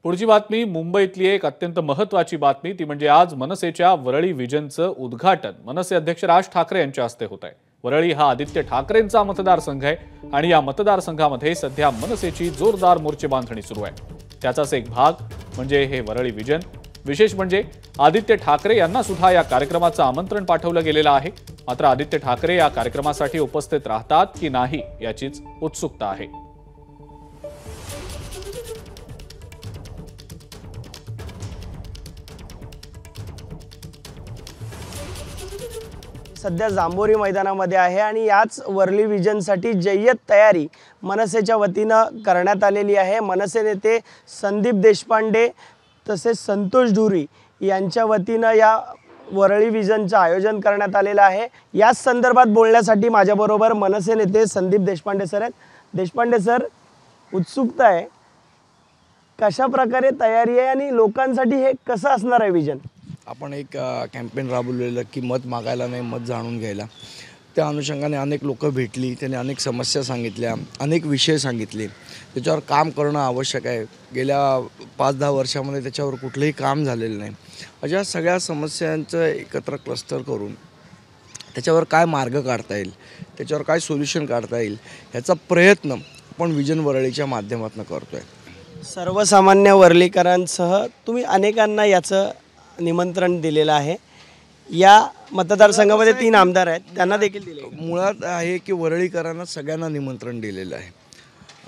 पुढची बातमी मुंबईतली एक अत्यंत महत्त्वाची बातमी ती म्हणजे आज मनसेच्या वरळी विजनचं उद्घाटन मनसे अध्यक्ष राज ठाकरे यांच्या हस्ते होत आहे। वरळी हा आदित्य ठाकरेंचा मतदारसंघ आहे आणि या मतदारसंघामध्ये सध्या मनसेची जोरदार मोर्चे बांधणी सुरू आहे। त्याचाच एक भाग म्हणजे हे वरळी विजन। विशेष म्हणजे आदित्य ठाकरे यांना सुद्धा या कार्यक्रमाचं आमंत्रण पाठवलं गेलेलं आहे। मात्र आदित्य ठाकरे या कार्यक्रमासाठी उपस्थित राहतात की नाही याचीच उत्सुकता आहे। सध्या जांभोरी मैदानामध्ये आहे आणि याच वरळी विजनसाठी जय्यत तयारी मनसेच्या वतीनं करण्यात आलेली आहे। मनसे नेते संदीप देशपांडे तसेच संतोष धुरी यांच्या वतीनं या वरळी विजनचं आयोजन करण्यात आलेलं आहे। याच संदर्भात बोलण्यासाठी माझ्याबरोबर मनसे नेते संदीप देशपांडे सर आहेत। देशपांडे सर, उत्सुकता आहे, कशा प्रकारे तयारी आहे आणि लोकांसाठी हे कसं असणार आहे विजन? आपण एक कॅम्पेन राबवलेलं की मत मागायला नाही, मत जाणून घ्यायला। त्या अनुषंगाने अनेक लोक भेटली, त्यांनी अनेक समस्या सांगितल्या, अनेक विषय सांगितले, त्याच्यावर काम करणं आवश्यक आहे। गेल्या 5-10 वर्षामध्ये त्याच्यावर कुठलंही काम झालेलं नाही। अशा सगळ्या समस्यांचं एकत्र क्लस्टर करून त्याच्यावर काय मार्ग काढता येईल, त्याच्यावर काय सोल्युशन काढता येईल ह्याचा प्रयत्न आपण विजन वरळीच्या माध्यमातून करतो आहे। सर्वसामान्य वरळीकरांसह तुम्ही अनेकांना याचं निमंत्रण दिलेलं आहे। या मतदारसंघामध्ये 3 आमदार आहेत, त्यांना देखील दिले। मुळात आहे की वरळीकरांना सगळ्यांना निमंत्रण दिलेलं आहे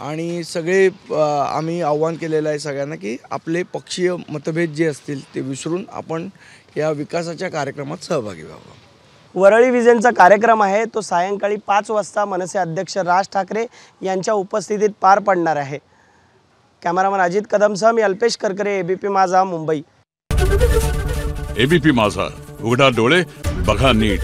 आणि सगळे आम्ही आव्हान केलेलं आहे सगळ्यांना की आपले पक्षीय मतभेद जे असतील ते विसरून आपण या विकासाच्या कार्यक्रमात सहभागी व्हावं। वरळी विजनचा कार्यक्रम आहे तो सायंकाळी 5 वाजता मनसे अध्यक्ष राज ठाकरे यांच्या उपस्थितीत पार पडणार आहे। कॅमेरामन अजित कदमसह मी अल्पेश करकरे, एबीपी माझा, मुंबई। एबीपी माझा, उघडा डोळे बघा नीट।